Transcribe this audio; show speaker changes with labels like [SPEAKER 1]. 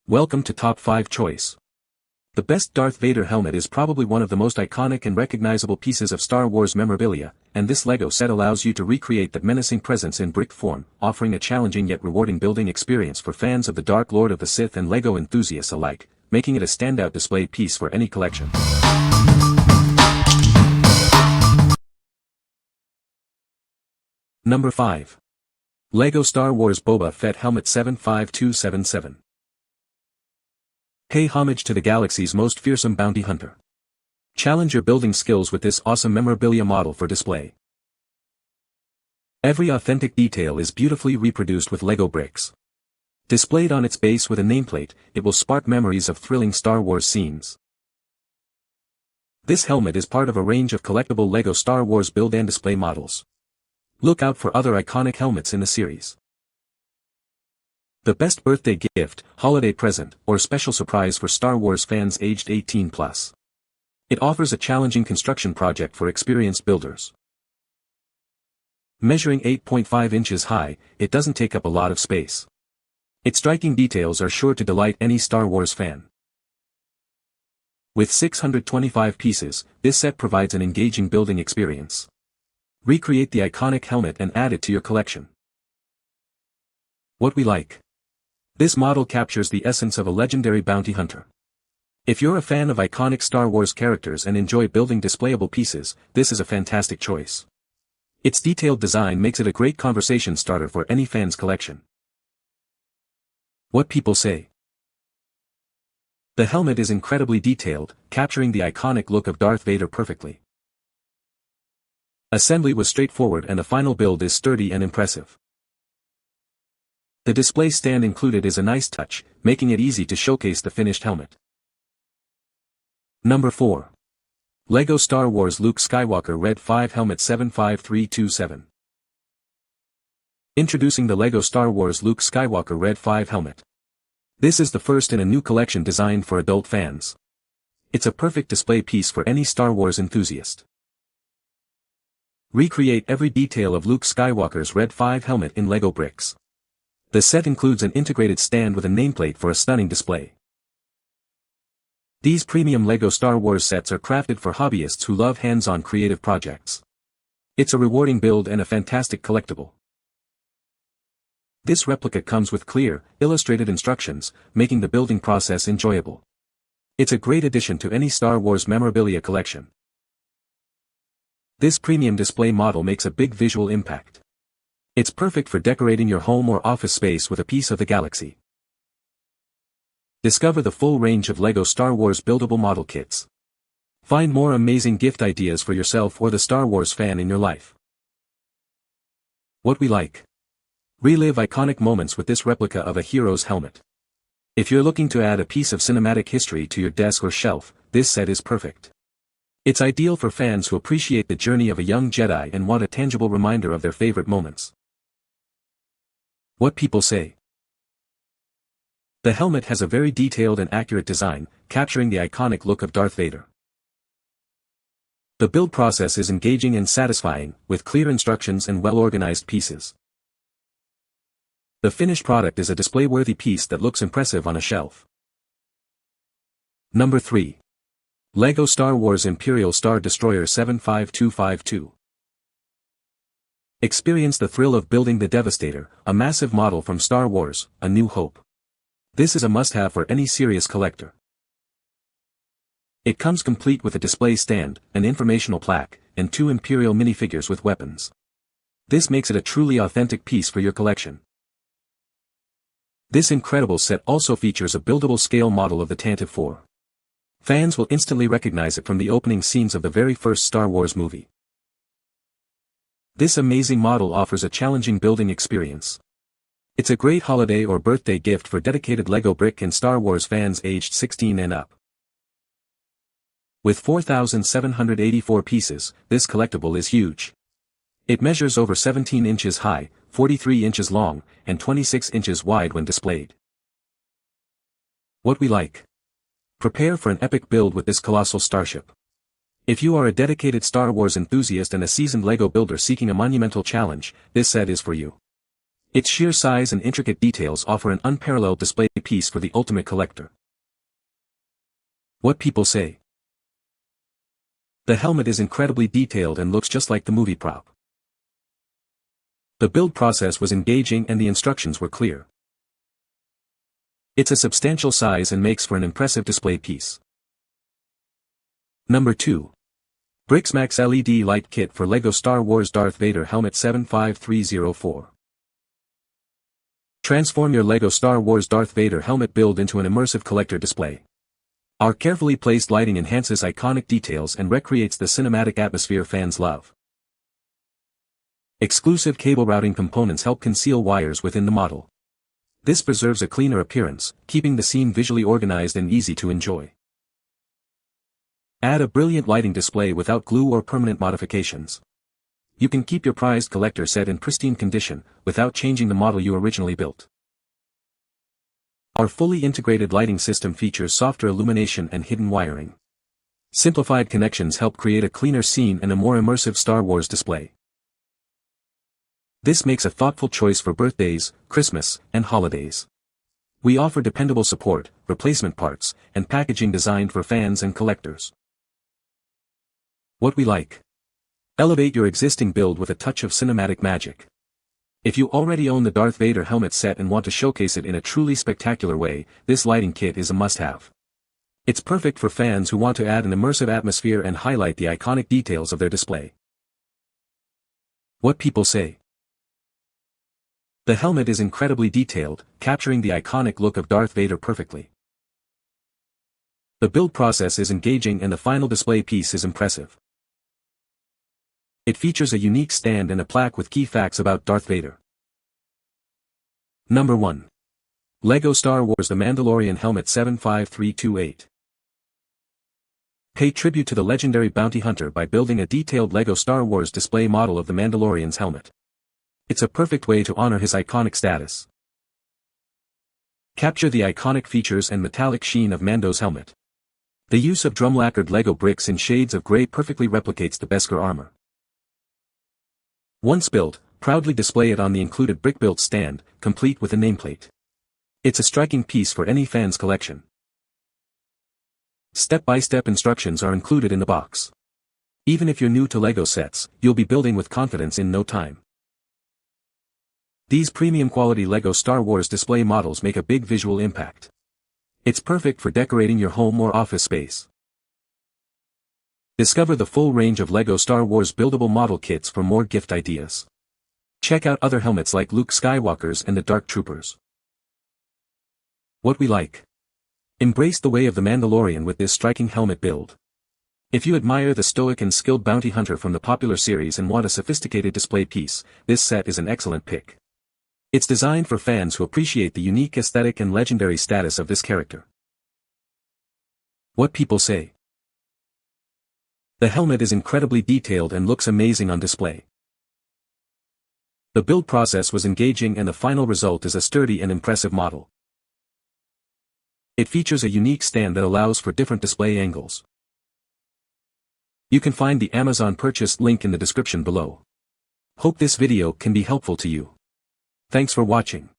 [SPEAKER 1] Welcome to Top 5 Choice. The best Darth Vader helmet is probably one of the most iconic and recognizable pieces of Star Wars memorabilia, and this LEGO set allows you to recreate that menacing presence in brick form, offering a challenging yet rewarding building experience for fans of the Dark Lord of the Sith and LEGO enthusiasts alike, making it a standout display piece for any collection. Number 5. LEGO Star Wars Boba Fett Helmet 75277. Pay homage to the galaxy's most fearsome bounty hunter. Challenge your building skills with this awesome memorabilia model for display. Every authentic detail is beautifully reproduced with LEGO bricks. Displayed on its base with a nameplate, it will spark memories of thrilling Star Wars scenes. This helmet is part of a range of collectible LEGO Star Wars build and display models. Look out for other iconic helmets in the series. The best birthday gift, holiday present, or special surprise for Star Wars fans aged 18+. It offers a challenging construction project for experienced builders. Measuring 8.5 inches high, it doesn't take up a lot of space. Its striking details are sure to delight any Star Wars fan. With 625 pieces, this set provides an engaging building experience. Recreate the iconic helmet and add it to your collection. What we like. This model captures the essence of a legendary bounty hunter. If you're a fan of iconic Star Wars characters and enjoy building displayable pieces, this is a fantastic choice. Its detailed design makes it a great conversation starter for any fan's collection. What people say. The helmet is incredibly detailed, capturing the iconic look of Darth Vader perfectly. Assembly was straightforward and the final build is sturdy and impressive. The display stand included is a nice touch, making it easy to showcase the finished helmet. Number 4. LEGO Star Wars Luke Skywalker Red 5 Helmet 75327. Introducing the LEGO Star Wars Luke Skywalker Red 5 Helmet. This is the first in a new collection designed for adult fans. It's a perfect display piece for any Star Wars enthusiast. Recreate every detail of Luke Skywalker's Red 5 helmet in LEGO bricks. The set includes an integrated stand with a nameplate for a stunning display. These premium LEGO Star Wars sets are crafted for hobbyists who love hands-on creative projects. It's a rewarding build and a fantastic collectible. This replica comes with clear, illustrated instructions, making the building process enjoyable. It's a great addition to any Star Wars memorabilia collection. This premium display model makes a big visual impact. It's perfect for decorating your home or office space with a piece of the galaxy. Discover the full range of LEGO Star Wars buildable model kits. Find more amazing gift ideas for yourself or the Star Wars fan in your life. What we like. Relive iconic moments with this replica of a hero's helmet. If you're looking to add a piece of cinematic history to your desk or shelf, this set is perfect. It's ideal for fans who appreciate the journey of a young Jedi and want a tangible reminder of their favorite moments. What people say. The helmet has a very detailed and accurate design, capturing the iconic look of Darth Vader. The build process is engaging and satisfying, with clear instructions and well-organized pieces. The finished product is a display-worthy piece that looks impressive on a shelf. Number 3. LEGO Star Wars Imperial Star Destroyer 75252. Experience the thrill of building the Devastator, a massive model from Star Wars, A New Hope. This is a must-have for any serious collector. It comes complete with a display stand, an informational plaque, and 2 Imperial minifigures with weapons. This makes it a truly authentic piece for your collection. This incredible set also features a buildable scale model of the Tantive 4. Fans will instantly recognize it from the opening scenes of the very first Star Wars movie. This amazing model offers a challenging building experience. It's a great holiday or birthday gift for dedicated LEGO brick and Star Wars fans aged 16 and up. With 4,784 pieces, this collectible is huge. It measures over 17 inches high, 43 inches long, and 26 inches wide when displayed. What we like. Prepare for an epic build with this colossal starship. If you are a dedicated Star Wars enthusiast and a seasoned LEGO builder seeking a monumental challenge, this set is for you. Its sheer size and intricate details offer an unparalleled display piece for the ultimate collector. What people say. The helmet is incredibly detailed and looks just like the movie prop. The build process was engaging and the instructions were clear. It's a substantial size and makes for an impressive display piece. Number 2. BRIKSMAX LED Light Kit for LEGO Star Wars Darth Vader Helmet 75304. Transform your LEGO Star Wars Darth Vader helmet build into an immersive collector display. Our carefully placed lighting enhances iconic details and recreates the cinematic atmosphere fans love. Exclusive cable routing components help conceal wires within the model. This preserves a cleaner appearance, keeping the scene visually organized and easy to enjoy. Add a brilliant lighting display without glue or permanent modifications. You can keep your prized collector set in pristine condition, without changing the model you originally built. Our fully integrated lighting system features softer illumination and hidden wiring. Simplified connections help create a cleaner scene and a more immersive Star Wars display. This makes a thoughtful choice for birthdays, Christmas, and holidays. We offer dependable support, replacement parts, and packaging designed for fans and collectors. What we like. Elevate your existing build with a touch of cinematic magic. If you already own the Darth Vader helmet set and want to showcase it in a truly spectacular way, this lighting kit is a must-have. It's perfect for fans who want to add an immersive atmosphere and highlight the iconic details of their display. What people say. The helmet is incredibly detailed, capturing the iconic look of Darth Vader perfectly. The build process is engaging and the final display piece is impressive. It features a unique stand and a plaque with key facts about Darth Vader. Number 1. LEGO Star Wars The Mandalorian Helmet 75328. Pay tribute to the legendary bounty hunter by building a detailed LEGO Star Wars display model of the Mandalorian's helmet. It's a perfect way to honor his iconic status. Capture the iconic features and metallic sheen of Mando's helmet. The use of drum-lacquered LEGO bricks in shades of gray perfectly replicates the Beskar armor. Once built, proudly display it on the included brick-built stand, complete with a nameplate. It's a striking piece for any fan's collection. Step-by-step instructions are included in the box. Even if you're new to LEGO sets, you'll be building with confidence in no time. These premium-quality LEGO Star Wars display models make a big visual impact. It's perfect for decorating your home or office space. Discover the full range of LEGO Star Wars buildable model kits for more gift ideas. Check out other helmets like Luke Skywalker's and the Dark Troopers. What we like. Embrace the way of the Mandalorian with this striking helmet build. If you admire the stoic and skilled bounty hunter from the popular series and want a sophisticated display piece, this set is an excellent pick. It's designed for fans who appreciate the unique aesthetic and legendary status of this character. What people say. The helmet is incredibly detailed and looks amazing on display. The build process was engaging and the final result is a sturdy and impressive model. It features a unique stand that allows for different display angles. You can find the Amazon purchase link in the description below. Hope this video can be helpful to you. Thanks for watching.